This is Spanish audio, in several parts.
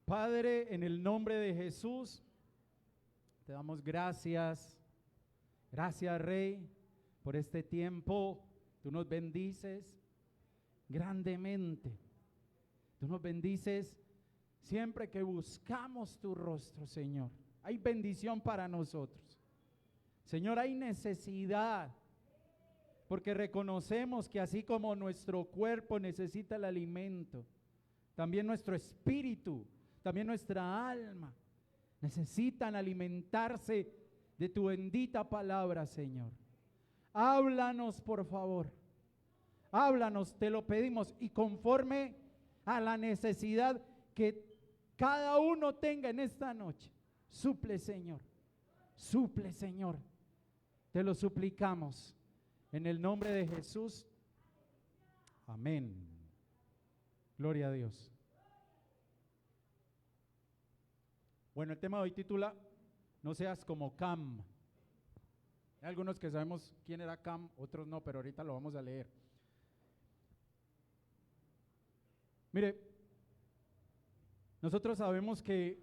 Padre, en el nombre de Jesús, te damos gracias. Gracias, Rey, por este tiempo. Tú nos bendices grandemente. Tú nos bendices siempre que buscamos tu rostro, Señor. Hay bendición para nosotros. Señor, hay necesidad, porque reconocemos que así como nuestro cuerpo necesita el alimento, también nuestro espíritu, también nuestra alma necesitan alimentarse de tu bendita palabra, Señor. Háblanos, por favor. Háblanos, te lo pedimos, y conforme a la necesidad que cada uno tenga en esta noche, suple, Señor. Suple, Señor. Te lo suplicamos en el nombre de Jesús. Amén. Gloria a Dios. Bueno, el tema de hoy titula No seas como Cam. Hay algunos que sabemos quién era Cam, otros no, pero ahorita lo vamos a leer. Mire, nosotros sabemos que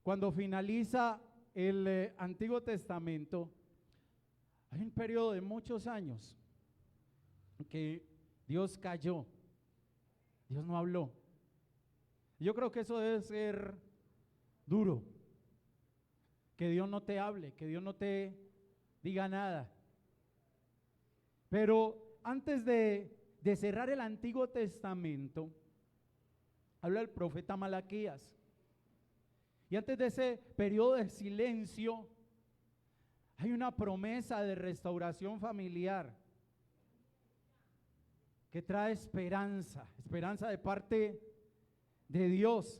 cuando finaliza el Antiguo Testamento, hay un periodo de muchos años que Dios calló, Dios no habló. Yo creo que eso debe ser duro, que Dios no te hable, que Dios no te diga nada. Pero antes de cerrar el Antiguo Testamento, habla el profeta Malaquías. Y antes de ese periodo de silencio, hay una promesa de restauración familiar que trae esperanza, esperanza de parte de Dios.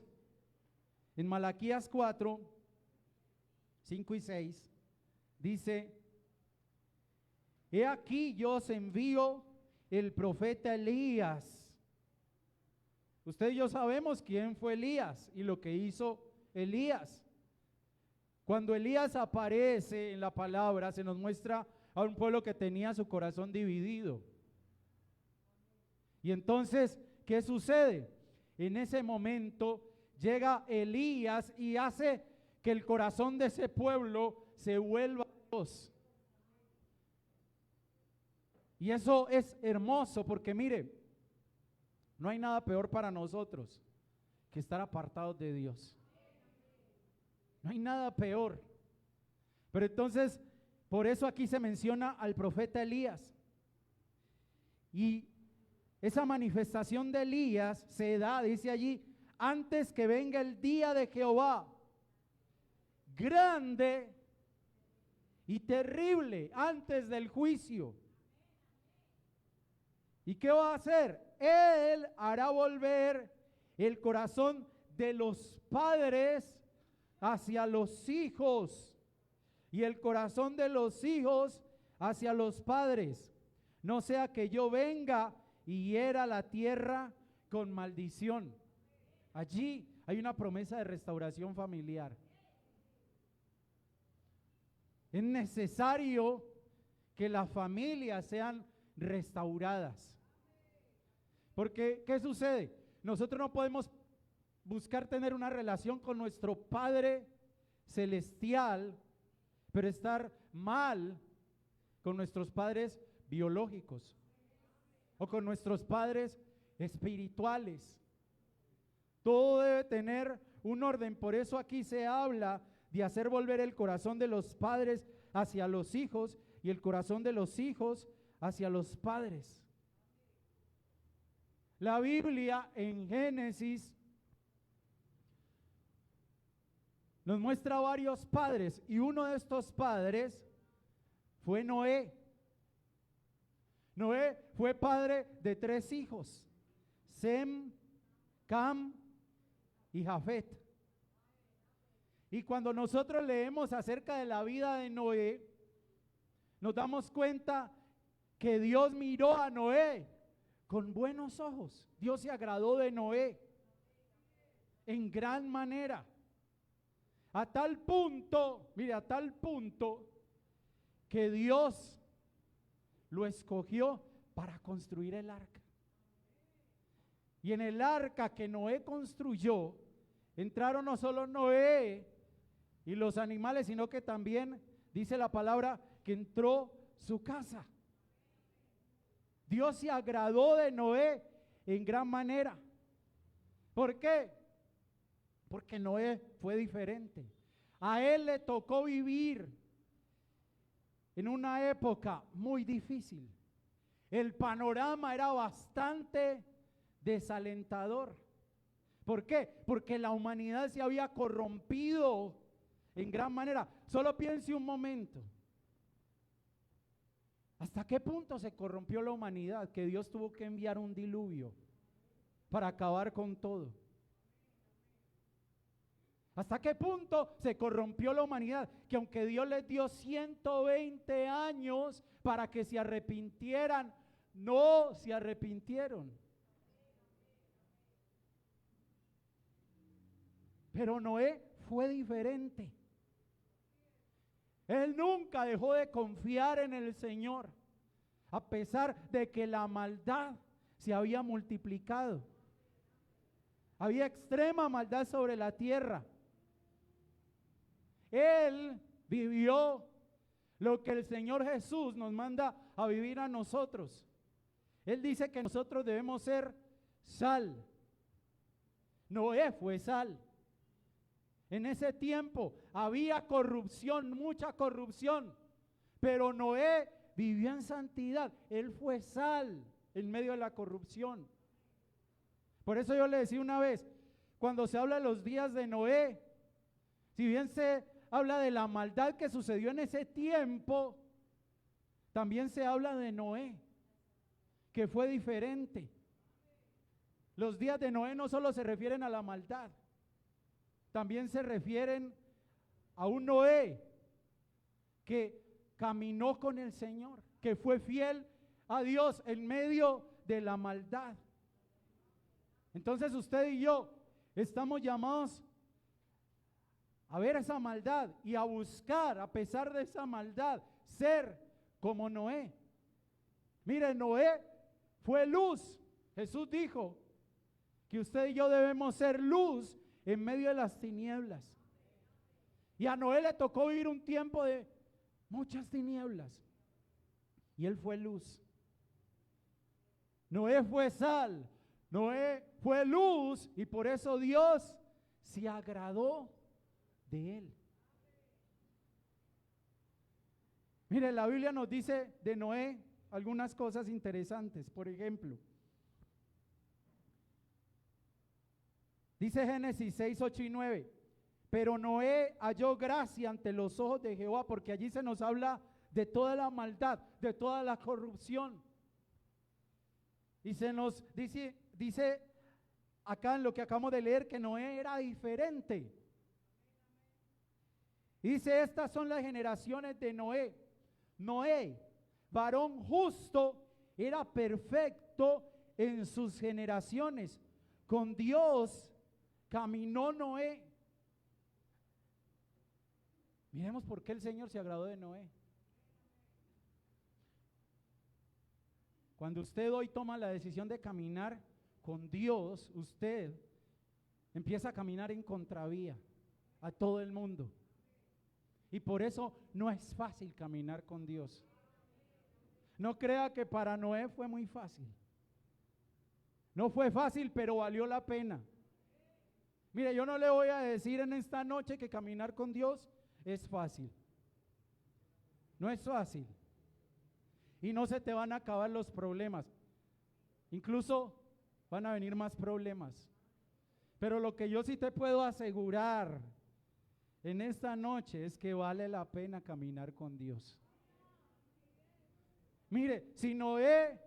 En Malaquías 4, 5 y 6, dice: He aquí yo os envío el profeta Elías. Usted y yo sabemos quién fue Elías y lo que hizo Elías. Cuando Elías aparece en la palabra, se nos muestra a un pueblo que tenía su corazón dividido. Y entonces, ¿qué sucede? En ese momento llega Elías y hace que el corazón de ese pueblo se vuelva a Dios. Y eso es hermoso porque mire, no hay nada peor para nosotros que estar apartados de Dios. No hay nada peor. Pero entonces, por eso aquí se menciona al profeta Elías. Y esa manifestación de Elías se da, dice allí, antes que venga el día de Jehová, grande y terrible, antes del juicio. ¿Y qué va a hacer? Él hará volver el corazón de los padres hacia los hijos y el corazón de los hijos hacia los padres, no sea que yo venga y hiera la tierra con maldición. Allí hay una promesa de restauración familiar. Es necesario que las familias sean restauradas. Porque, ¿qué sucede? Nosotros no podemos buscar tener una relación con nuestro Padre Celestial, pero estar mal con nuestros padres biológicos o con nuestros padres espirituales. Todo debe tener un orden. Por eso aquí se habla de hacer volver el corazón de los padres hacia los hijos y el corazón de los hijos hacia los padres. La Biblia en Génesis nos muestra varios padres y uno de estos padres fue Noé. Noé fue padre de 3 hijos: Sem, Cam y Jafet. Y cuando nosotros leemos acerca de la vida de Noé, nos damos cuenta que Dios miró a Noé con buenos ojos. Dios se agradó de Noé en gran manera. A tal punto, mire, a tal punto que Dios lo escogió para construir el arca. Y en el arca que Noé construyó, entraron no solo Noé y los animales, sino que también dice la palabra que entró su casa. Dios se agradó de Noé en gran manera. ¿Por qué? Porque Noé fue diferente. A él le tocó vivir en una época muy difícil. El panorama era bastante desalentador. ¿Por qué? Porque la humanidad se había corrompido en gran manera. Solo piense un momento. ¿Hasta qué punto se corrompió la humanidad que Dios tuvo que enviar un diluvio para acabar con todo? ¿Hasta qué punto se corrompió la humanidad? Que aunque Dios les dio 120 años para que se arrepintieran, no se arrepintieron. Pero Noé fue diferente. Él nunca dejó de confiar en el Señor, a pesar de que la maldad se había multiplicado. Había extrema maldad sobre la tierra. Él vivió lo que el Señor Jesús nos manda a vivir a nosotros. Él dice que nosotros debemos ser sal. Noé fue sal. En ese tiempo había corrupción, mucha corrupción, pero Noé vivió en santidad. Él fue sal en medio de la corrupción. Por eso yo le decía una vez, cuando se habla de los días de Noé, si bien se habla de la maldad que sucedió en ese tiempo, también se habla de Noé, que fue diferente. Los días de Noé no solo se refieren a la maldad, también se refieren a un Noé que caminó con el Señor, que fue fiel a Dios en medio de la maldad. Entonces usted y yo estamos llamados a ver esa maldad y a buscar, a pesar de esa maldad, ser como Noé. Mire, Noé fue luz. Jesús dijo que usted y yo debemos ser luz en medio de las tinieblas. Y a Noé le tocó vivir un tiempo de muchas tinieblas. Y él fue luz. Noé fue sal. Noé fue luz. Y por eso Dios se agradó de él. Mire, la Biblia nos dice de Noé algunas cosas interesantes. Por ejemplo, dice Génesis 6, 8 y 9, pero Noé halló gracia ante los ojos de Jehová, porque allí se nos habla de toda la maldad, de toda la corrupción. Y se nos dice acá en lo que acabamos de leer que Noé era diferente. Dice, estas son las generaciones de Noé. Noé, varón justo, era perfecto en sus generaciones. Con Dios caminó Noé. Miremos por qué el Señor se agradó de Noé. Cuando usted hoy toma la decisión de caminar con Dios, usted empieza a caminar en contravía a todo el mundo. Y por eso no es fácil caminar con Dios. No crea que para Noé fue muy fácil. No fue fácil, pero valió la pena. Mire, yo no le voy a decir en esta noche que caminar con Dios es fácil. No es fácil. Y no se te van a acabar los problemas. Incluso van a venir más problemas. Pero lo que yo sí te puedo asegurar en esta noche es que vale la pena caminar con Dios. Mire, si Noé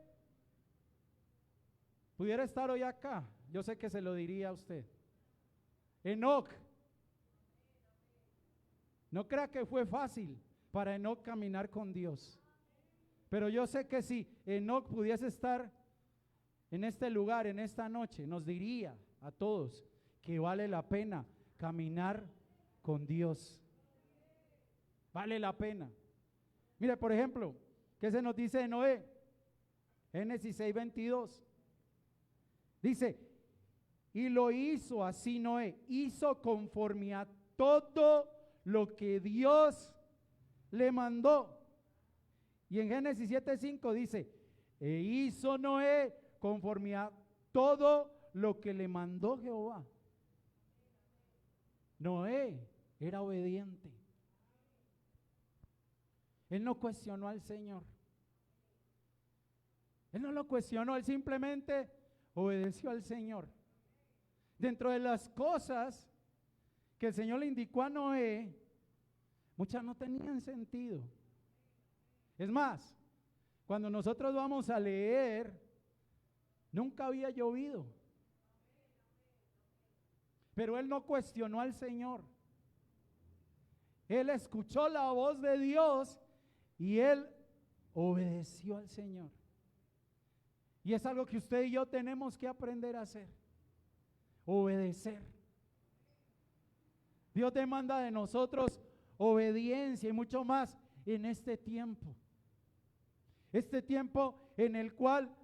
pudiera estar hoy acá, yo sé que se lo diría a usted. Enoc, no crea que fue fácil para Enoc caminar con Dios, pero yo sé que si Enoc pudiese estar en este lugar, en esta noche, nos diría a todos que vale la pena caminar con Dios. Vale la pena. Mire, por ejemplo, ¿qué se nos dice de Noé? Génesis 6:22. Dice, Y lo hizo así Noé, hizo conforme a todo lo que Dios le mandó. Y en Génesis 7:5 dice, e hizo Noé conforme a todo lo que le mandó Jehová. Noé era obediente. Él no cuestionó al Señor. Él no lo cuestionó, él simplemente obedeció al Señor. Dentro de las cosas que el Señor le indicó a Noé, muchas no tenían sentido. Es más, cuando nosotros vamos a leer, nunca había llovido. Pero él no cuestionó al Señor. Él escuchó la voz de Dios y él obedeció al Señor. Y es algo que usted y yo tenemos que aprender a hacer. Obedecer. Dios demanda de nosotros obediencia y mucho más en este tiempo. Este tiempo en el cual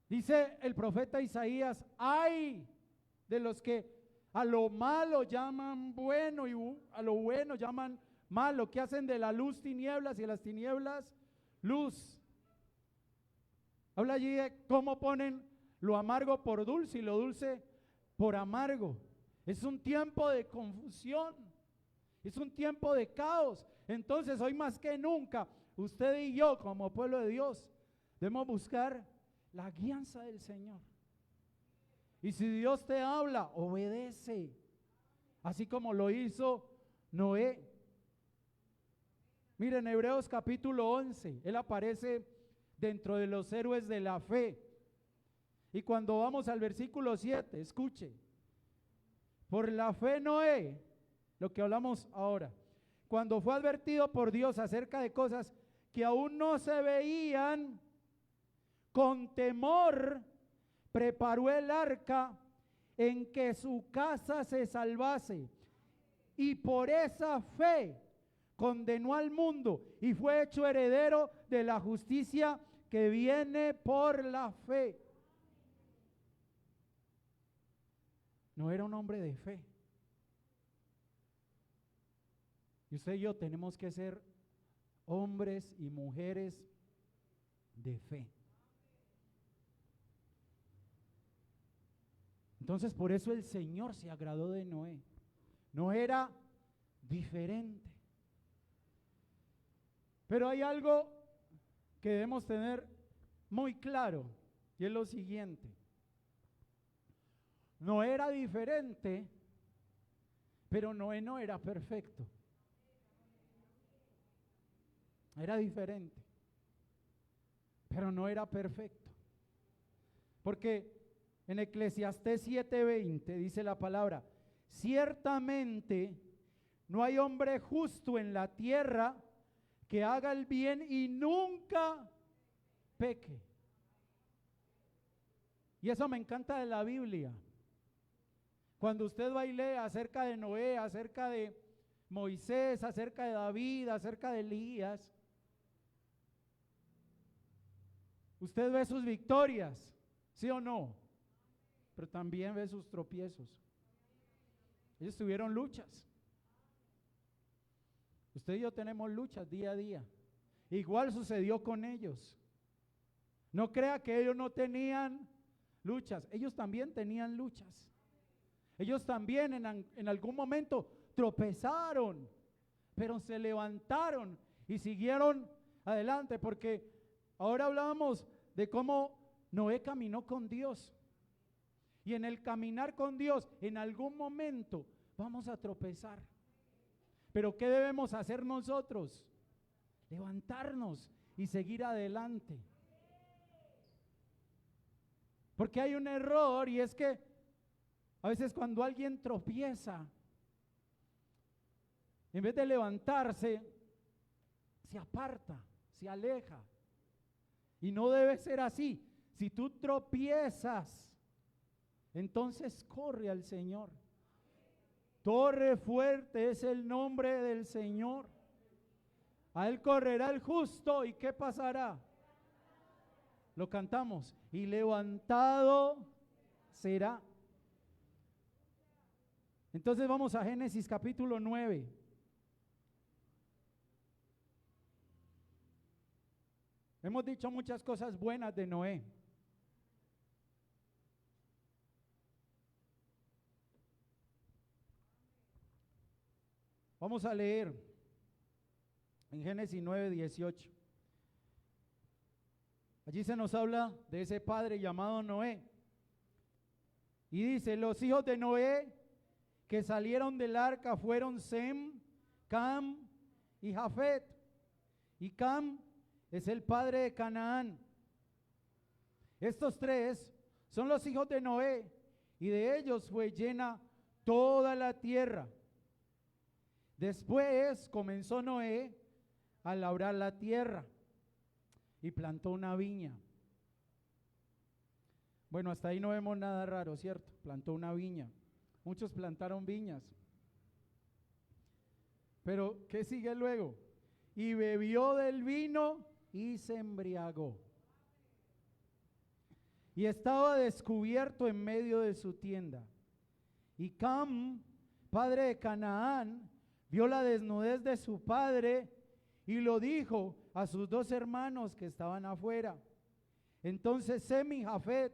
dice el profeta Isaías, ay de los que a lo malo llaman bueno y a lo bueno llaman malo, que hacen de la luz tinieblas y de las tinieblas luz. Habla allí de cómo ponen lo amargo por dulce y lo dulce por amargo. Es un tiempo de confusión, es un tiempo de caos. Entonces hoy más que nunca, usted y yo como pueblo de Dios debemos buscar la guianza del Señor. Y si Dios te habla, obedece, así como lo hizo Noé. Miren, Hebreos capítulo 11, él aparece dentro de los héroes de la fe. Y cuando vamos al versículo 7, escuche, por la fe Noé, lo que hablamos ahora, cuando fue advertido por Dios acerca de cosas que aún no se veían, con temor preparó el arca en que su casa se salvase, y por esa fe condenó al mundo y fue hecho heredero de la justicia que viene por la fe. No era un hombre de fe. Y usted y yo tenemos que ser hombres y mujeres de fe. Entonces por eso el Señor se agradó de Noé. No era diferente. Pero hay algo que debemos tener muy claro, y es lo siguiente. No era diferente, pero Noé no era perfecto. Era diferente, pero no era perfecto. Porque en Eclesiastés 7:20 dice la palabra, ciertamente no hay hombre justo en la tierra que haga el bien y nunca peque. Y eso me encanta de la Biblia. Cuando usted va y lee acerca de Noé, acerca de Moisés, acerca de David, acerca de Elías, usted ve sus victorias, ¿sí o no? Pero también ve sus tropiezos. Ellos tuvieron luchas. Usted y yo tenemos luchas día a día. Igual sucedió con ellos. No crea que ellos no tenían luchas. Ellos también tenían luchas. Ellos también en algún momento tropezaron, pero se levantaron y siguieron adelante, porque ahora hablábamos de cómo Noé caminó con Dios. Y en el caminar con Dios, en algún momento vamos a tropezar. Pero ¿qué debemos hacer nosotros? Levantarnos y seguir adelante. Porque hay un error, y es que a veces cuando alguien tropieza, en vez de levantarse, se aparta, se aleja. Y no debe ser así. Si tú tropiezas, entonces corre al Señor. Torre fuerte es el nombre del Señor. A él correrá el justo, ¿y qué pasará? Lo cantamos. Y levantado será. Entonces vamos a Génesis capítulo 9. Hemos dicho muchas cosas buenas de Noé. Vamos a leer en Génesis 9:18. Allí se nos habla de ese padre llamado Noé. Y dice, los hijos de Noé que salieron del arca fueron Sem, Cam y Jafet. Y Cam es el padre de Canaán. Estos tres son los hijos de Noé, y de ellos fue llena toda la tierra. Después comenzó Noé a labrar la tierra y plantó una viña. Bueno, hasta ahí no vemos nada raro, ¿cierto? Plantó una viña. Muchos plantaron viñas. Pero, ¿qué sigue luego? Y bebió del vino y se embriagó. Y estaba descubierto en medio de su tienda. Y Cam, padre de Canaán, vio la desnudez de su padre y lo dijo a sus dos hermanos que estaban afuera. Entonces Sem y Jafet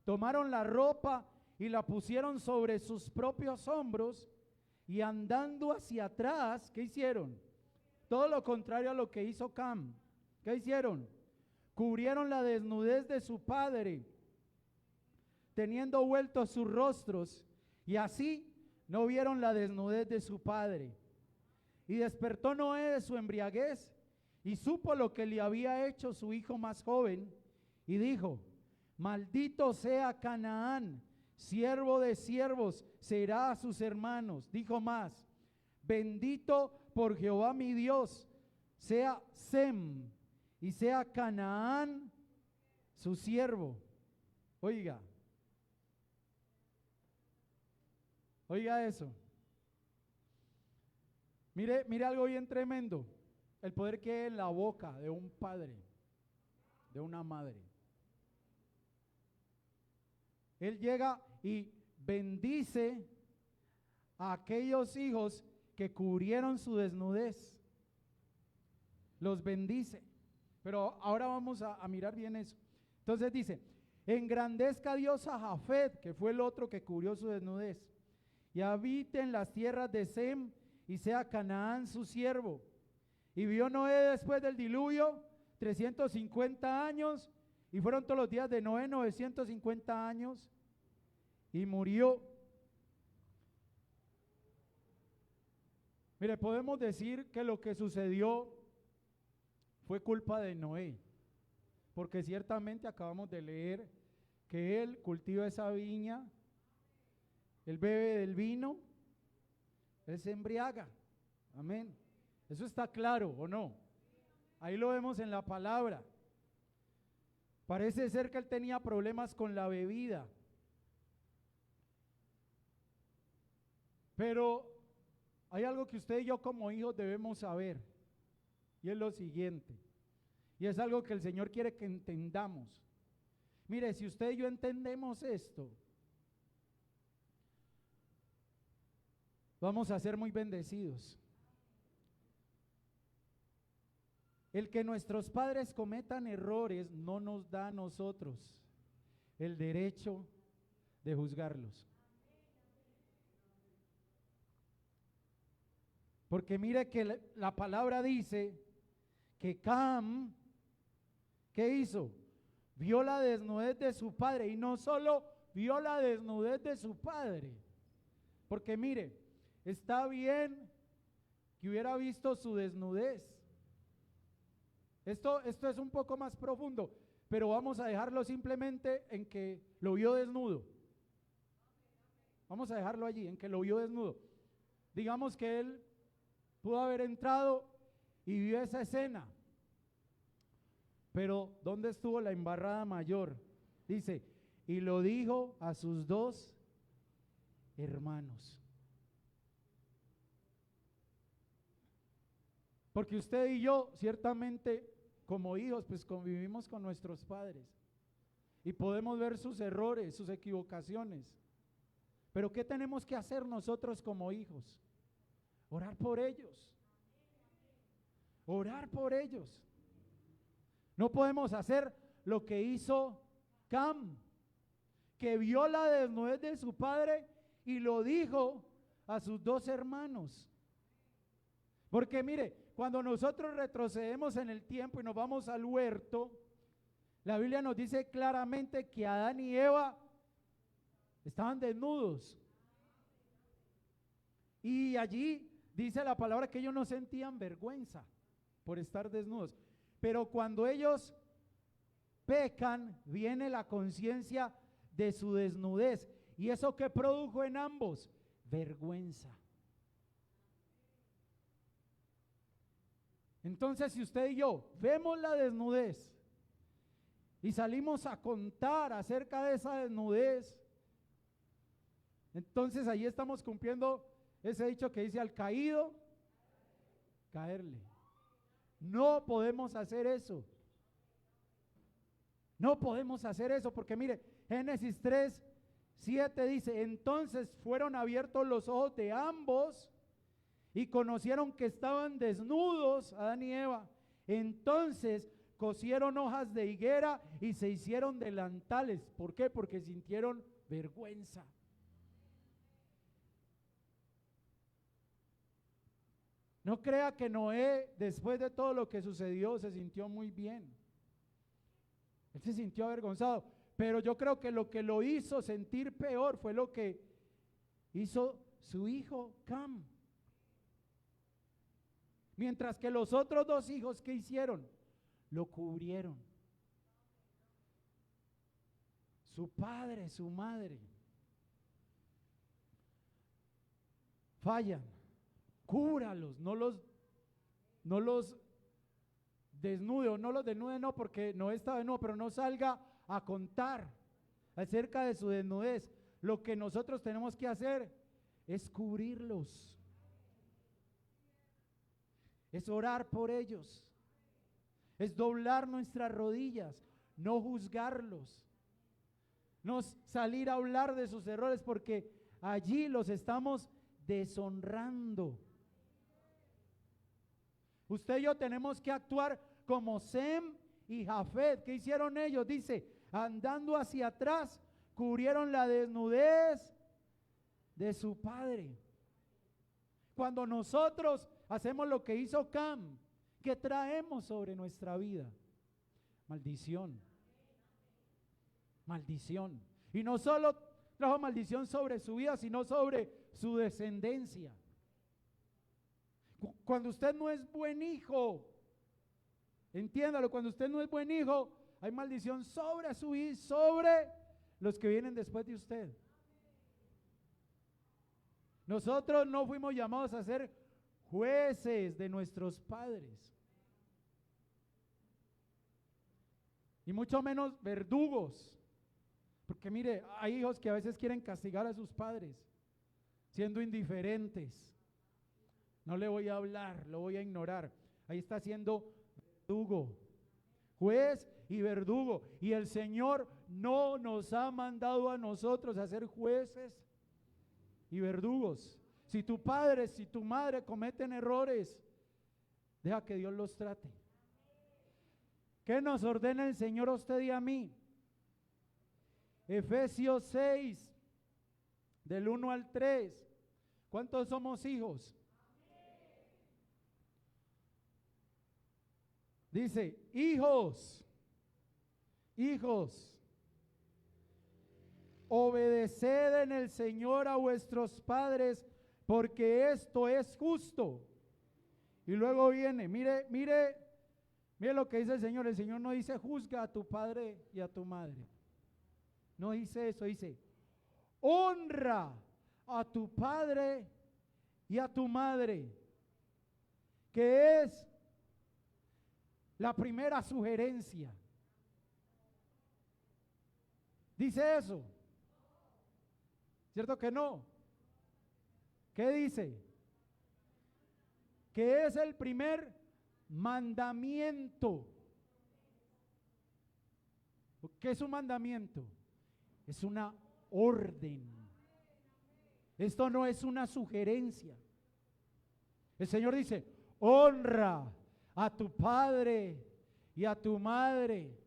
tomaron la ropa y la pusieron sobre sus propios hombros, y andando hacia atrás, ¿qué hicieron? Todo lo contrario a lo que hizo Cam. ¿Qué hicieron? Cubrieron la desnudez de su padre, teniendo vueltos sus rostros, y así no vieron la desnudez de su padre. Y despertó Noé de su embriaguez y supo lo que le había hecho su hijo más joven, y dijo, maldito sea Canaán, siervo de siervos será a sus hermanos. Dijo más, bendito por Jehová mi Dios sea Sem y sea Canaán su siervo. Oiga eso. Mire algo bien tremendo, el poder que hay en la boca de un padre, de una madre. Él llega y bendice a aquellos hijos que cubrieron su desnudez. Los bendice. Pero ahora vamos a mirar bien eso. Entonces dice, engrandezca Dios a Jafet, que fue el otro que cubrió su desnudez, y habite en las tierras de Sem, y sea Canaán su siervo. Y vivió Noé después del diluvio 350 años, y fueron todos los días de Noé 950 años, y murió. Mire, podemos decir que lo que sucedió fue culpa de Noé, porque ciertamente acabamos de leer que él cultiva esa viña, él bebe del vino, él se embriaga. Amén. Eso está claro, ¿o no? Ahí lo vemos en la palabra. Parece ser que él tenía problemas con la bebida. Pero hay algo que usted y yo como hijos debemos saber, y es lo siguiente, y es algo que el Señor quiere que entendamos. Mire, si usted y yo entendemos esto, vamos a ser muy bendecidos. El que nuestros padres cometan errores no nos da a nosotros el derecho de juzgarlos. Porque mire que la palabra dice que Cam, ¿qué hizo? Vio la desnudez de su padre, y no solo vio la desnudez de su padre, porque mire, está bien que hubiera visto su desnudez. Esto es un poco más profundo, pero vamos a dejarlo simplemente en que lo vio desnudo. Vamos a dejarlo allí, en que lo vio desnudo. Digamos que él pudo haber entrado y vio esa escena, pero ¿dónde estuvo la embarrada mayor? Dice, y lo dijo a sus dos hermanos. Porque usted y yo, ciertamente, como hijos, pues convivimos con nuestros padres. y podemos ver sus errores, sus equivocaciones. Pero ¿qué tenemos que hacer nosotros como hijos? Orar por ellos. Orar por ellos. No podemos hacer lo que hizo Cam, que vio la desnudez de su padre y lo dijo a sus dos hermanos. Porque mire, cuando nosotros retrocedemos en el tiempo y nos vamos al huerto, la Biblia nos dice claramente que Adán y Eva estaban desnudos. Y allí dice la palabra que ellos no sentían vergüenza por estar desnudos. Pero cuando ellos pecan, viene la conciencia de su desnudez. ¿Y eso qué produjo en ambos? Vergüenza. Entonces, si usted y yo vemos la desnudez y salimos a contar acerca de esa desnudez, entonces ahí estamos cumpliendo ese dicho que dice: al caído, caerle. No podemos hacer eso. No podemos hacer eso porque mire, Génesis 3:7 dice: entonces fueron abiertos los ojos de ambos y conocieron que estaban desnudos, Adán y Eva. Entonces cosieron hojas de higuera y se hicieron delantales. ¿Por qué? Porque sintieron vergüenza. No crea que Noé, después de todo lo que sucedió, se sintió muy bien. Él se sintió avergonzado, pero yo creo que lo que lo hizo sentir peor fue lo que hizo su hijo Cam. Mientras que los otros dos hijos, ¿qué hicieron? Lo cubrieron. Su padre, su madre, fallan. Cúbralos, no los desnude, o no los desnude, no, porque no está desnudo, pero no salga a contar acerca de su desnudez. Lo que nosotros tenemos que hacer es cubrirlos, es orar por ellos, es doblar nuestras rodillas, no juzgarlos, no salir a hablar de sus errores, porque allí los estamos deshonrando. Usted y yo tenemos que actuar como Sem y Jafet. ¿Qué hicieron ellos? Dice: andando hacia atrás, cubrieron la desnudez de su padre. Cuando nosotros hacemos lo que hizo Cam, ¿qué traemos sobre nuestra vida? Maldición. Maldición. Y no solo trajo maldición sobre su vida, sino sobre su descendencia. Cuando usted no es buen hijo, entiéndalo, cuando usted no es buen hijo, hay maldición sobre su hijo, sobre los que vienen después de usted. Nosotros no fuimos llamados a ser jueces de nuestros padres, y mucho menos verdugos, porque mire, hay hijos que a veces quieren castigar a sus padres siendo indiferentes. No le voy a hablar, lo voy a ignorar. Ahí está siendo verdugo, juez y verdugo. Y el Señor no nos ha mandado a nosotros a ser jueces y verdugos. Si tu padre, si tu madre cometen errores, deja que Dios los trate. ¿Qué nos ordena el Señor a usted y a mí? Efesios 6, del 1 al 3. ¿Cuántos somos hijos? Dice: hijos, obedeced en el Señor a vuestros padres, porque esto es justo. Y luego viene, mire lo que dice el Señor. El Señor no dice: juzga a tu padre y a tu madre. No dice eso, dice: honra a tu padre y a tu madre, que es la primera sugerencia. ¿Dice eso? ¿Cierto que no? ¿Qué dice? Que es el primer mandamiento. Ok, ¿Qué es un mandamiento? Es una orden. Esto no es una sugerencia. El Señor dice, honra a tu padre y a tu madre.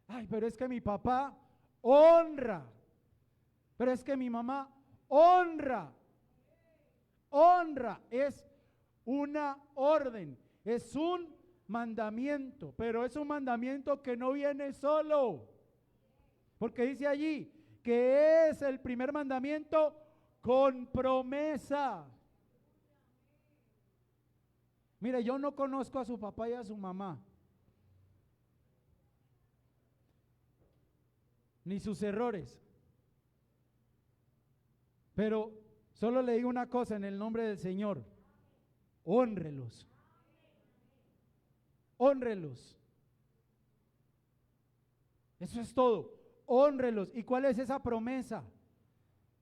Ay, pero es que mi papá honra. Pero es que mi mamá honra. Honra es una orden, es un mandamiento, pero es un mandamiento que no viene solo. Porque dice allí que es el primer mandamiento con promesa. Mire, yo no conozco a su papá y a su mamá, ni sus errores, pero solo le digo una cosa en el nombre del Señor: hónrelos, hónrelos. Eso es todo, hónrelos. ¿Y cuál es esa promesa?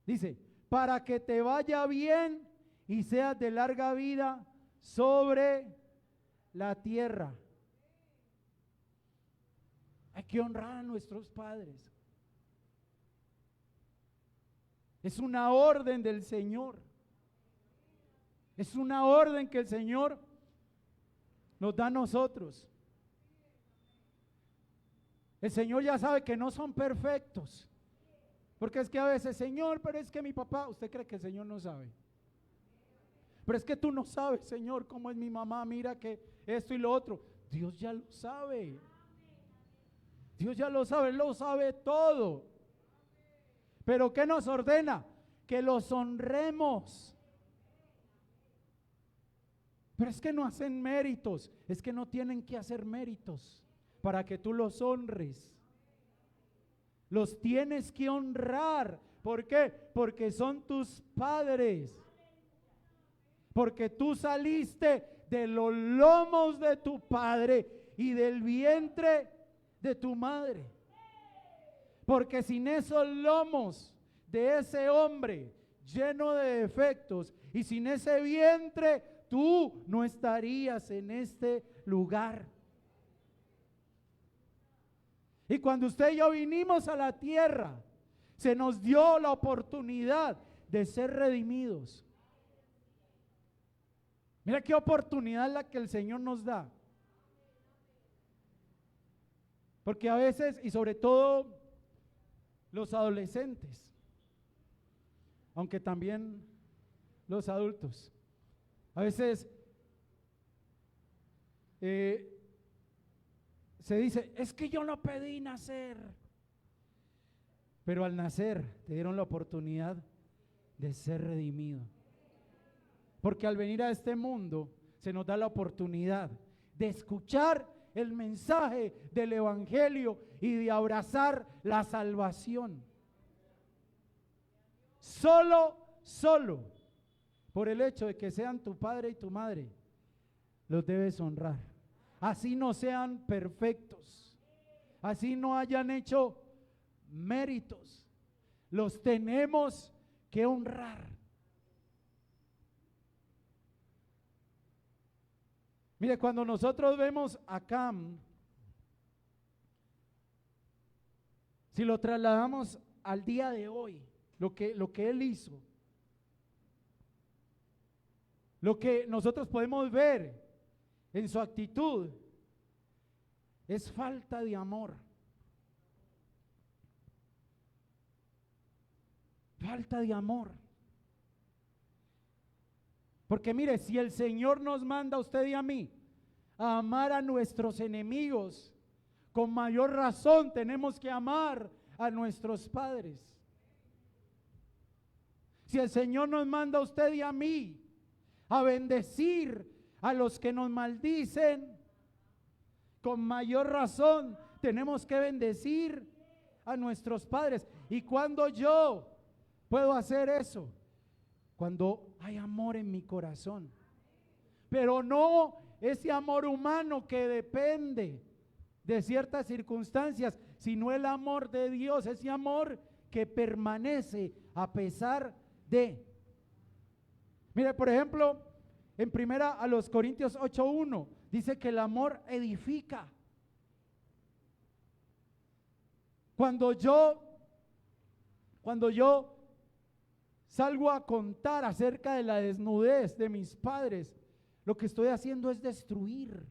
Dice, para que te vaya bien y seas de larga vida sobre la tierra. Hay que honrar a nuestros padres. Es una orden del Señor. Es una orden que el Señor nos da a nosotros. El Señor ya sabe que no son perfectos. Porque es que a veces, Señor, pero es que mi papá, ¿usted cree que el Señor no sabe? Pero es que tú no sabes, Señor, cómo es mi mamá, mira que esto y lo otro. Dios ya lo sabe. Dios ya lo sabe, Él lo sabe todo. Pero ¿qué nos ordena? Que los honremos. Pero es que no hacen méritos, es que no tienen que hacer méritos para que tú los honres. Los tienes que honrar. ¿Por qué? Porque son tus padres. Porque tú saliste de los lomos de tu padre y del vientre de tu madre. Porque sin esos lomos de ese hombre lleno de defectos y sin ese vientre, tú no estarías en este lugar. Y cuando usted y yo vinimos a la tierra, se nos dio la oportunidad de ser redimidos. Mira qué oportunidad la que el Señor nos da. Porque a veces, y sobre todo los adolescentes, aunque también los adultos, a veces se dice, es que yo no pedí nacer. Pero al nacer te dieron la oportunidad de ser redimido. Porque al venir a este mundo se nos da la oportunidad de escuchar el mensaje del evangelio y de abrazar la salvación. Solo por el hecho de que sean tu padre y tu madre, los debes honrar. Así no sean perfectos, así no hayan hecho méritos, los tenemos que honrar. Mire, cuando nosotros vemos a Cam, si lo trasladamos al día de hoy, lo que él hizo, lo que nosotros podemos ver en su actitud es falta de amor. Falta de amor. Porque mire, si el Señor nos manda a usted y a mí a amar a nuestros enemigos, con mayor razón tenemos que amar a nuestros padres. Si el Señor nos manda a usted y a mí a bendecir a los que nos maldicen, con mayor razón tenemos que bendecir a nuestros padres. ¿Y cuando yo puedo hacer eso? Cuando hay amor en mi corazón, pero no ese amor humano que depende de ciertas circunstancias, sino el amor de Dios, ese amor que permanece a pesar de. Mire, por ejemplo, en primera a los Corintios 8:1 dice que el amor edifica. Cuando yo salgo a contar acerca de la desnudez de mis padres, lo que estoy haciendo es destruir,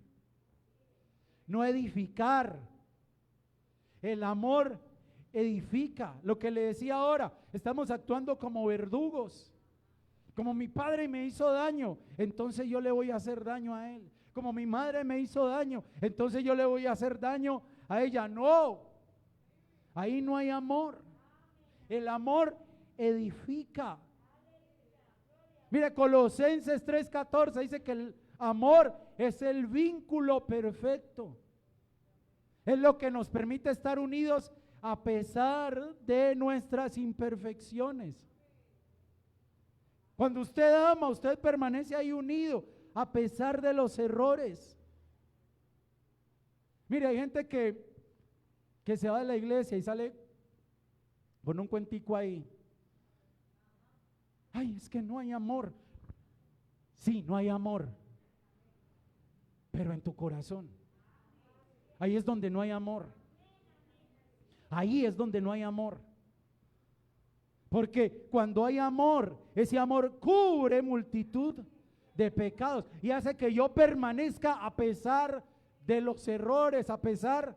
no edificar. El amor edifica. Lo que le decía ahora, estamos actuando como verdugos. Como mi padre me hizo daño, entonces yo le voy a hacer daño a él. Como mi madre me hizo daño, entonces yo le voy a hacer daño a ella. No, ahí no hay amor. El amor edifica. Mire, Colosenses 3:14 dice que el amor es el vínculo perfecto. Es lo que nos permite estar unidos a pesar de nuestras imperfecciones. Cuando usted ama, usted permanece ahí unido a pesar de los errores. Mire, hay gente que se va de la iglesia y sale con un cuentico ahí. Ay, es que no hay amor. Sí, no hay amor, pero en tu corazón. Ahí es donde no hay amor. Ahí es donde no hay amor. Porque cuando hay amor, ese amor cubre multitud de pecados y hace que yo permanezca a pesar de los errores, a pesar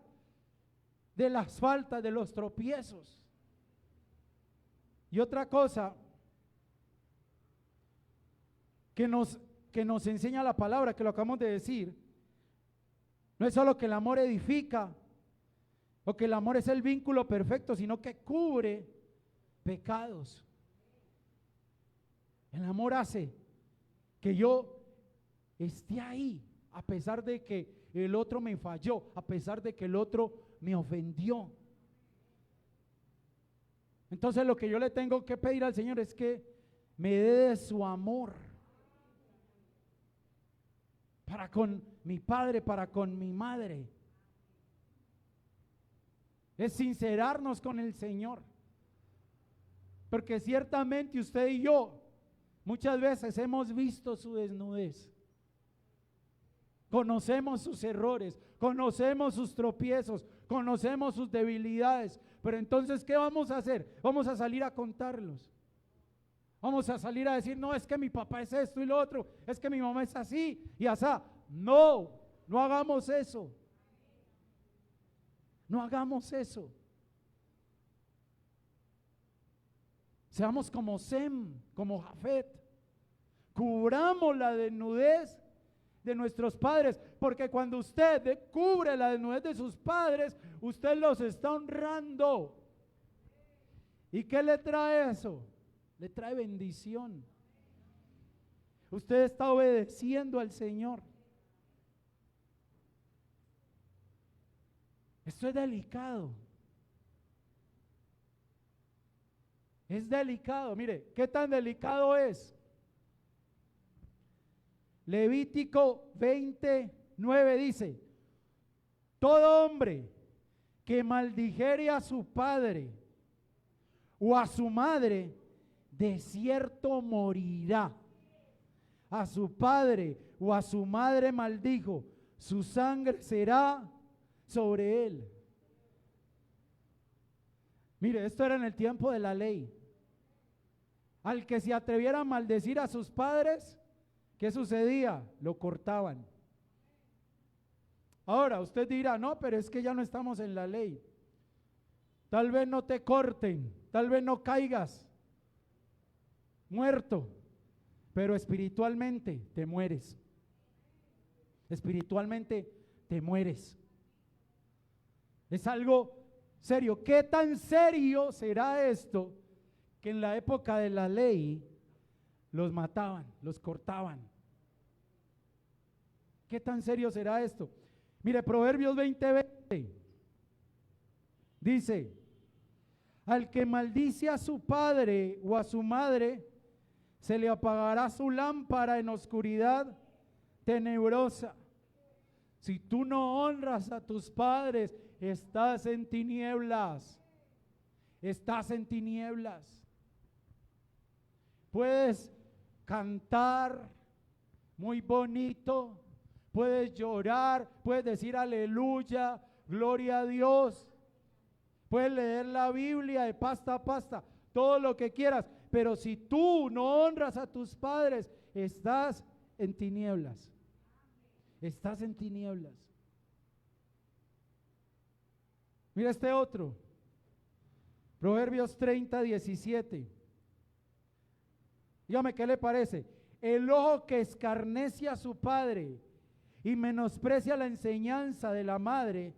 de las faltas, de los tropiezos. Y otra cosa que nos enseña la palabra, que lo acabamos de decir, no es solo que el amor edifica o que el amor es el vínculo perfecto, sino que cubre pecados. El amor hace que yo esté ahí a pesar de que el otro me falló, a pesar de que el otro me ofendió. Entonces lo que yo le tengo que pedir al Señor es que me dé de su amor para con mi padre, para con mi madre. Es sincerarnos con el Señor. Porque ciertamente usted y yo muchas veces hemos visto su desnudez. Conocemos sus errores, conocemos sus tropiezos, conocemos sus debilidades. Pero entonces, ¿qué vamos a hacer? Vamos a salir a contarlos. Vamos a salir a decir, no, es que mi papá es esto y lo otro, es que mi mamá es así y asá. No, no hagamos eso. No hagamos eso. Seamos como Sem, como Jafet. Cubramos la desnudez de nuestros padres, porque cuando usted cubre la desnudez de sus padres, usted los está honrando. ¿Y qué le trae eso? Le trae bendición. Usted está obedeciendo al Señor. Esto es delicado. Es delicado. Mire, ¿qué tan delicado es? Levítico 20:9 dice: todo hombre que maldijere a su padre o a su madre, de cierto morirá. A su padre o a su madre maldijo, su sangre será sobre él. Mire, esto era en el tiempo de la ley. Al que se atreviera a maldecir a sus padres, ¿qué sucedía? Lo cortaban. Ahora usted dirá, no, pero es que ya no estamos en la ley. Tal vez no te corten, tal vez no caigas muerto, pero espiritualmente te mueres. Espiritualmente te mueres. Es algo serio. ¿Qué tan serio será esto? Que en la época de la ley los mataban, los cortaban. ¿Qué tan serio será esto? Mire, Proverbios 20:20 dice: al que maldice a su padre o a su madre, se le apagará su lámpara en oscuridad tenebrosa. Si tú no honras a tus padres, estás en tinieblas. Estás en tinieblas. Puedes cantar muy bonito, puedes llorar, puedes decir aleluya, gloria a Dios, Puedes leer la Biblia de pasta a pasta, todo lo que quieras, pero si tú no honras a tus padres, estás en tinieblas. Estás en tinieblas. Mira este otro. Proverbios 30:17. Dígame, ¿qué le parece? El ojo que escarnece a su padre y menosprecia la enseñanza de la madre,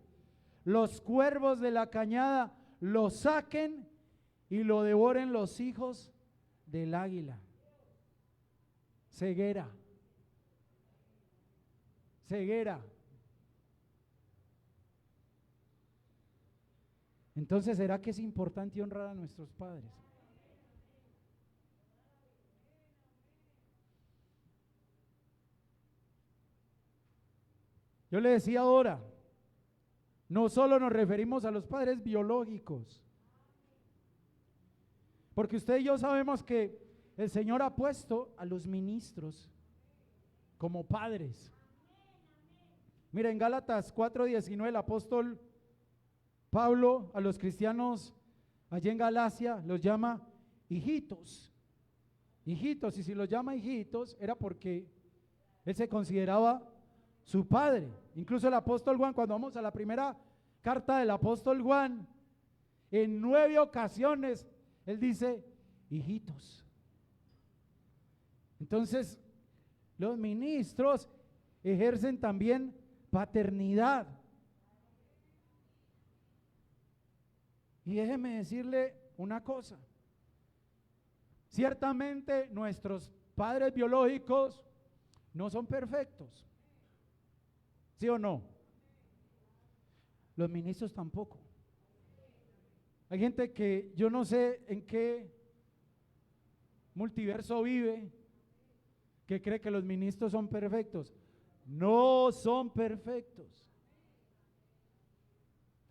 los cuervos de la cañada lo saquen y lo devoren los hijos del águila. Ceguera. Ceguera. Entonces, ¿será que es importante honrar a nuestros padres? Yo le decía ahora, no solo nos referimos a los padres biológicos, porque usted y yo sabemos que el Señor ha puesto a los ministros como padres. Mira, en Gálatas 4:19 el apóstol Pablo a los cristianos allí en Galacia los llama hijitos. Hijitos, y si los llama hijitos era porque él se consideraba su padre. Incluso el apóstol Juan, cuando vamos a la primera carta del apóstol Juan, en 9 ocasiones él dice hijitos. Entonces los ministros ejercen también paternidad. Y déjeme decirle una cosa, ciertamente nuestros padres biológicos no son perfectos, ¿sí o no? Los ministros tampoco. Hay gente que yo no sé en qué multiverso vive, que cree que los ministros son perfectos. No son perfectos.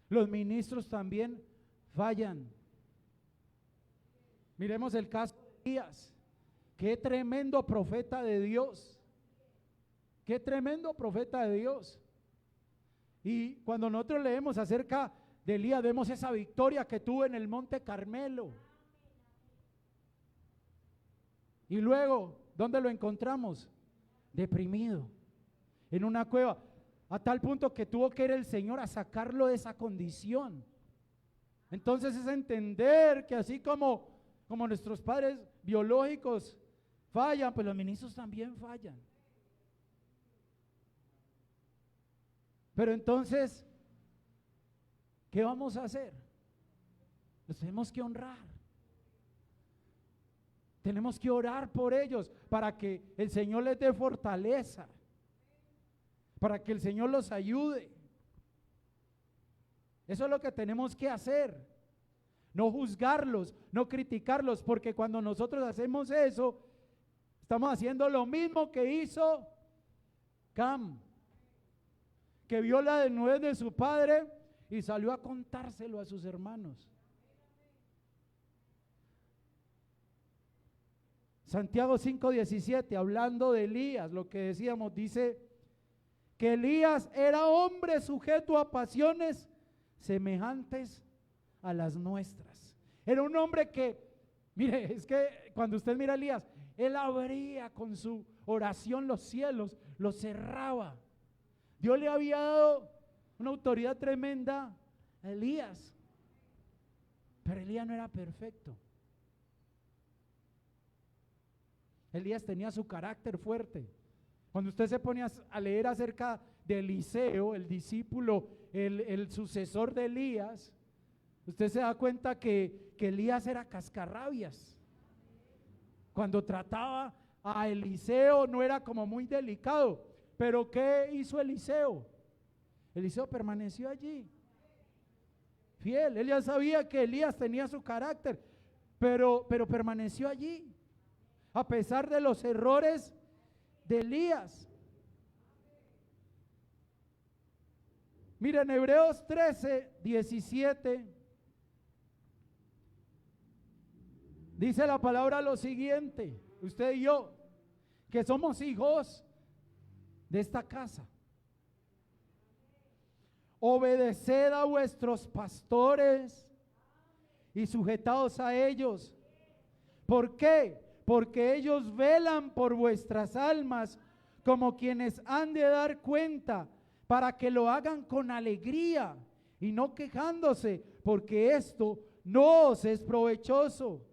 Los ministros también fallan. Miremos el caso de Elías. Qué tremendo profeta de Dios. Qué tremendo profeta de Dios. Y cuando nosotros leemos acerca de Elías, vemos esa victoria que tuvo en el monte Carmelo. Y luego, ¿dónde lo encontramos? Deprimido, en una cueva, a tal punto que tuvo que ir el Señor a sacarlo de esa condición. Entonces es entender que así como nuestros padres biológicos fallan, pues los ministros también fallan. Pero entonces, ¿qué vamos a hacer? Los tenemos que honrar. Tenemos que orar por ellos para que el Señor les dé fortaleza, para que el Señor los ayude. Eso es lo que tenemos que hacer. No juzgarlos, no criticarlos, porque cuando nosotros hacemos eso, estamos haciendo lo mismo que hizo Cam, que vio la desnudez de su padre y salió a contárselo a sus hermanos. Santiago 5:17, hablando de Elías, lo que decíamos, dice que Elías era hombre sujeto a pasiones semejantes a las nuestras. Era un hombre que, mire, es que cuando usted mira a Elías, él abría con su oración los cielos, los cerraba. Dios le había dado una autoridad tremenda a Elías, pero Elías no era perfecto. Elías tenía su carácter fuerte. Cuando usted se pone a leer acerca de Eliseo, el discípulo, el sucesor de Elías, usted se da cuenta que Elías era cascarrabias. Cuando trataba a Eliseo no era como muy delicado, pero ¿qué hizo Eliseo? Eliseo permaneció allí, fiel. Él ya sabía que Elías tenía su carácter, pero permaneció allí, a pesar de los errores de Elías. Mira, en Hebreos 13:17 dice la palabra lo siguiente: usted y yo, que somos hijos de esta casa, obedeced a vuestros pastores y sujetaos a ellos. ¿Por qué? Porque ellos velan por vuestras almas como quienes han de dar cuenta, para que lo hagan con alegría y no quejándose, porque esto no os es provechoso.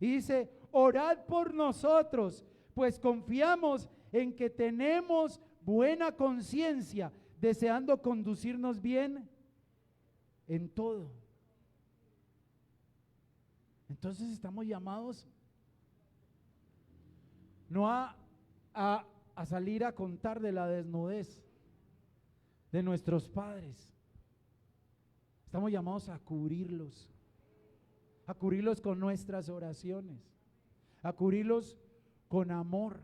Y dice, orad por nosotros, pues confiamos en que tenemos buena conciencia, deseando conducirnos bien en todo. Entonces estamos llamados no a salir a contar de la desnudez de nuestros padres. Estamos llamados a cubrirlos con nuestras oraciones, a cubrirlos con amor,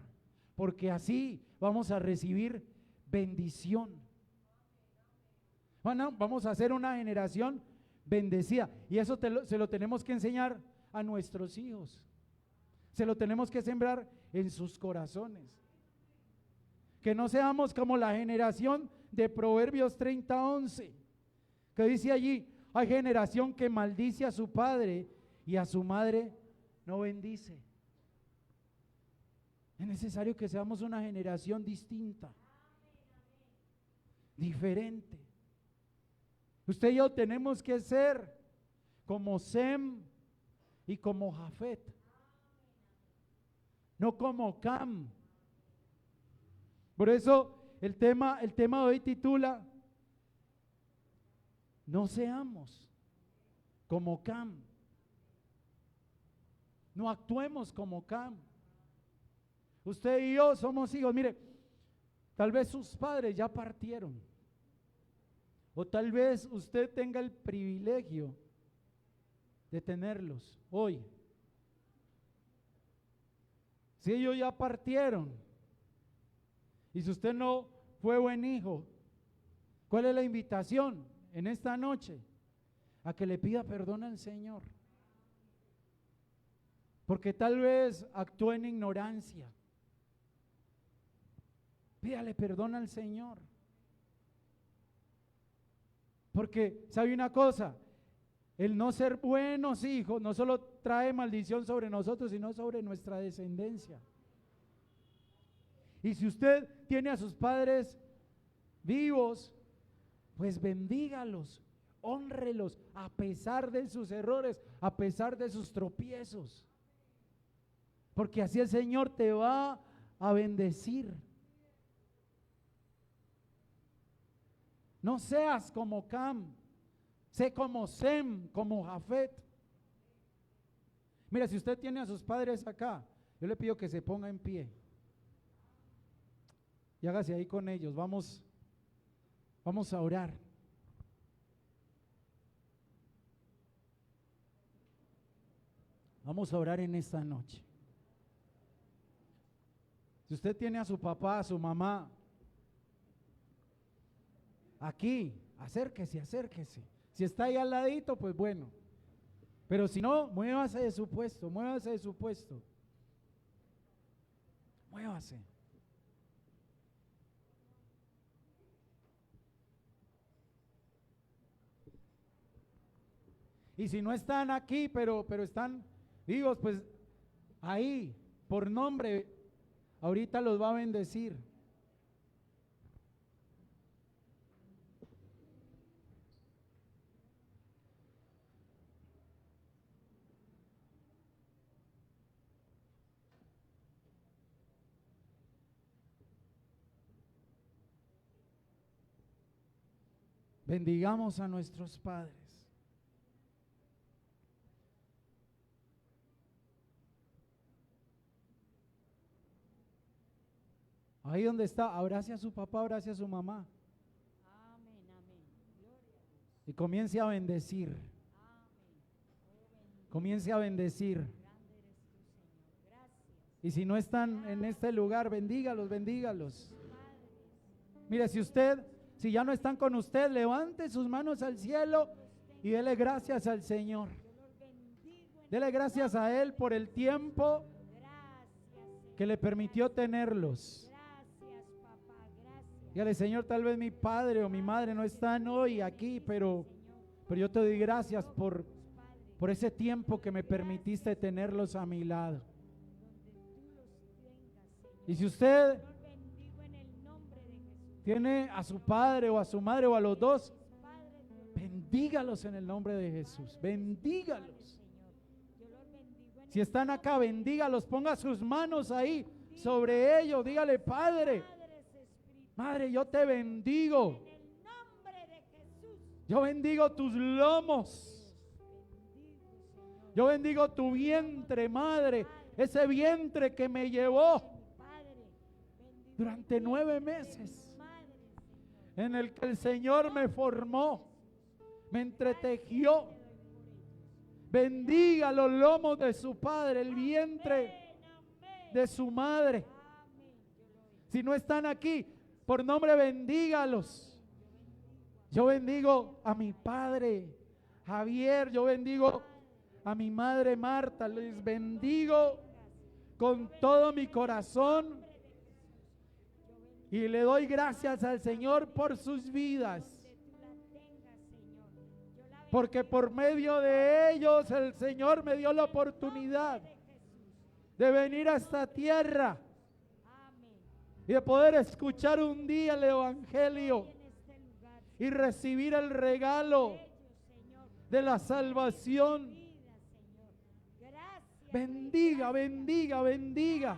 porque así vamos a recibir bendición. Bueno, vamos a ser una generación bendecida, y eso se lo tenemos que enseñar a nuestros hijos, se lo tenemos que sembrar en sus corazones. Que no seamos como la generación de Proverbios 30:11, que dice allí, hay generación que maldice a su padre y a su madre no bendice. Es necesario que seamos una generación distinta, diferente. Usted y yo tenemos que ser como Sem y como Jafet, no como Cam. Por eso el tema de hoy titula, no seamos como Cam, no actuemos como Cam. Usted y yo somos hijos. Mire, tal vez sus padres ya partieron, o tal vez usted tenga el privilegio de tenerlos hoy. Si ellos ya partieron, y si usted no fue buen hijo, ¿cuál es la invitación en esta noche? A que le pida perdón al Señor, porque tal vez actuó en ignorancia. Pídale perdón al Señor, porque ¿sabe una cosa? El no ser buenos hijos no solo trae maldición sobre nosotros, sino sobre nuestra descendencia. Y si usted tiene a sus padres vivos, pues bendígalos, hónrelos a pesar de sus errores, a pesar de sus tropiezos, porque así el Señor te va a bendecir. No seas como Cam, sé como Sem, como Jafet. Mira, si usted tiene a sus padres acá, yo le pido que se ponga en pie y hágase ahí con ellos. Vamos a orar. Vamos a orar en esta noche. Si usted tiene a su papá, a su mamá aquí, acérquese. Si está ahí al ladito, pues bueno. Pero si no, muévase de su puesto, muévase. Y si no están aquí, pero están vivos, pues ahí, por nombre, ahorita los va a bendecir. Bendigamos a nuestros padres. Ahí donde está, abrace a su papá, abrace a su mamá. Amén, amén. Gloria a Dios. Y comience a bendecir. Amén. Comience a bendecir. Grande eres tú, Señor. Gracias. Y si no están en este lugar, bendígalos. Padres. Mire, si ya no están con usted, levante sus manos al cielo y dele gracias al Señor. Yo los bendigo en Dele gracias a Él por el tiempo Gracias, Señor. que le permitió tenerlos. Gracias, papá. Gracias. Dígale, Señor, tal vez mi padre o mi madre no están hoy aquí, pero yo te doy gracias por por ese tiempo que me permitiste tenerlos a mi lado. Y si usted tiene a su padre o a su madre o a los dos, bendígalos en el nombre de Jesús. Bendígalos. Si están acá, bendígalos. Ponga sus manos ahí sobre ellos. Dígale: Padre, Madre, yo te bendigo. Yo bendigo tus lomos. Yo bendigo tu vientre, Madre. Ese vientre que me llevó durante 9 meses, en el que el Señor me formó, me entretejió. Bendiga los lomos de su padre, el vientre de su madre. Si no están aquí, por nombre bendígalos. Yo bendigo a mi padre Javier, yo bendigo a mi madre Marta, les bendigo con todo mi corazón y le doy gracias al Señor por sus vidas, porque por medio de ellos el Señor me dio la oportunidad de venir a esta tierra y de poder escuchar un día el Evangelio y recibir el regalo de la salvación. Bendiga, bendiga, bendiga.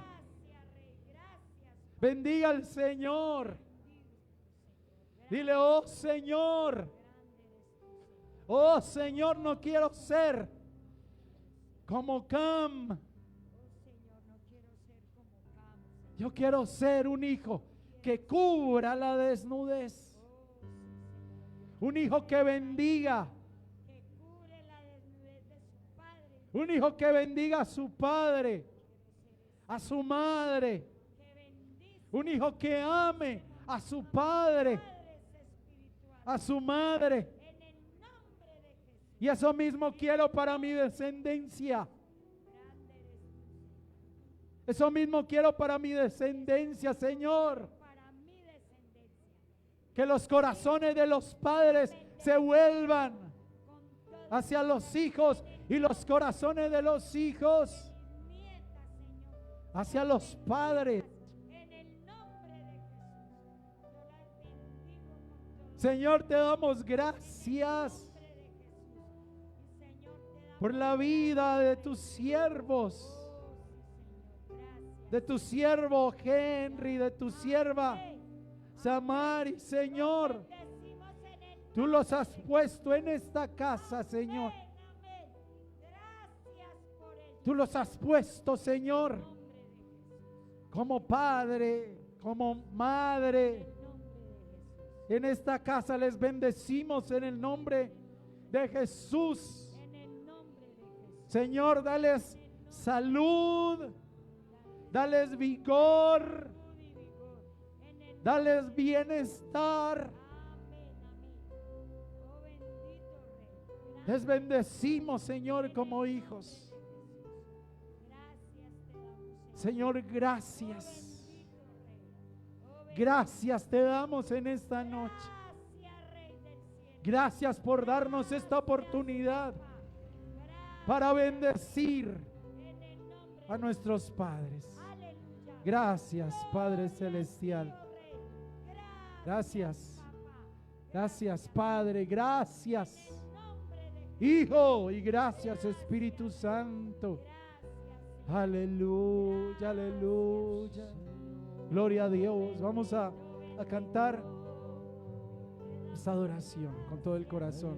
Bendiga al Señor. Dile: oh Señor, no quiero ser como Cam. Yo quiero ser un hijo que cubra la desnudez. Un hijo que bendiga. Un hijo que bendiga a su padre, a su madre. Un hijo que ame a su padre, a su madre. Y eso mismo quiero para mi descendencia. Eso mismo quiero para mi descendencia, Señor. Que los corazones de los padres se vuelvan hacia los hijos y los corazones de los hijos hacia los padres. Señor, te damos gracias por la vida de tus siervos, de tu siervo Henry, de tu sierva Samari. Señor, tú los has puesto en esta casa, Señor. Tú los has puesto, Señor, como padre, como madre. En esta casa les bendecimos en el nombre de Jesús. Señor, dales salud, dales vigor, dales bienestar. Les bendecimos, Señor, como hijos. Señor, gracias. Gracias te damos en esta noche. Gracias por darnos esta oportunidad para bendecir a nuestros padres. Gracias, Padre Celestial. Gracias. Gracias, Padre. Gracias, Hijo, y gracias, Espíritu Santo. Aleluya, aleluya. Gloria a Dios. Vamos a cantar esta adoración con todo el corazón.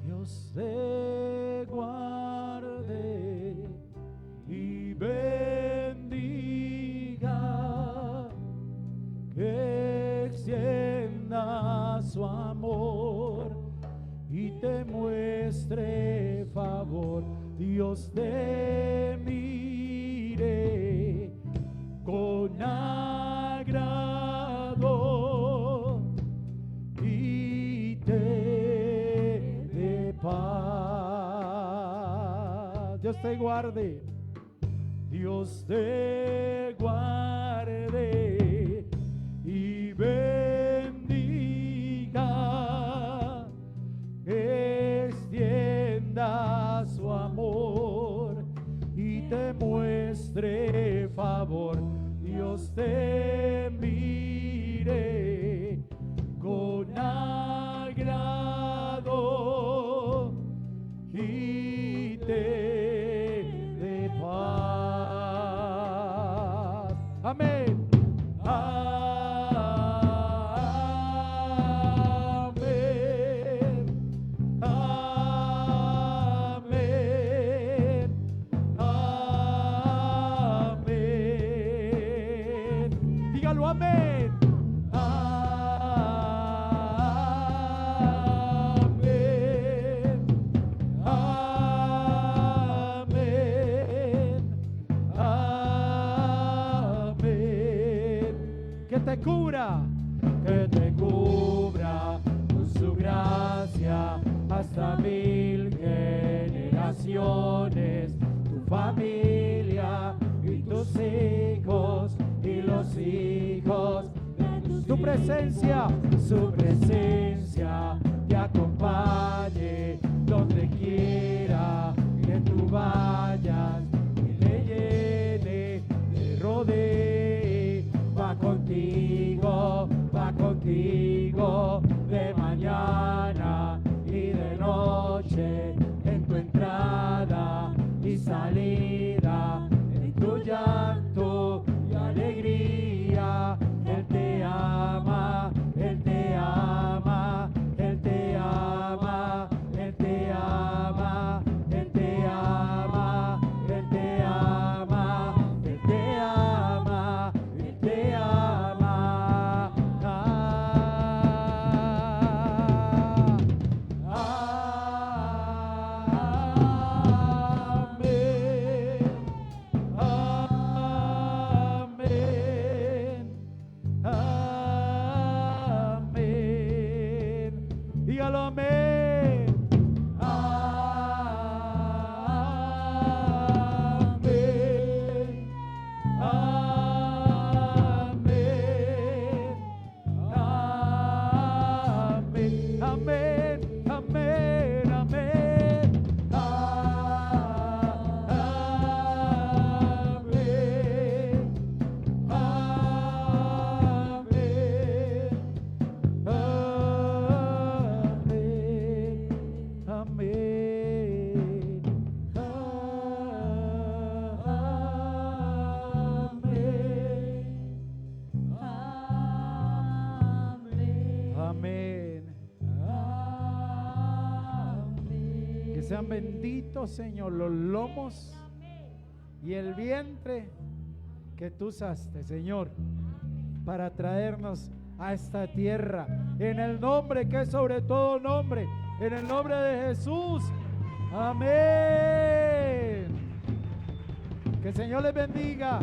Dios te guarde y bendiga, que extienda su amor y te muestre favor. Dios te mire con agrado y te dé paz. Dios te guarde. Dios te guarde y bendiga, su amor y te muestre favor. Dios te mire con agrado y te dé paz. Amén. Amén. Amén. Amén. Dígalo, amén. Amén. Amén. Amén. Que te cubra con su gracia hasta 1000 generaciones, tu familia y tus hijos y los hijos de tu presencia, su presencia te acompañe donde quiera que tú vayas, que te llene, te rodee, va contigo de mañana y de noche, en tu entrada y salida, en tu llanto y alegría. Él te ama, Él te ama, Él te ama, Él te ama, Él te ama, Él te ama, Él te ama, Él te ama. Amén. Amén. Dígalo, amén. Amén. Amén. Amén. Amén. Amén. Amén. Amén. Que sean benditos, Señor, los lomos y el vientre que tú usaste, Señor, para traernos a esta tierra, en el nombre que es sobre todo nombre, en el nombre de Jesús. Amén. Que el Señor les bendiga.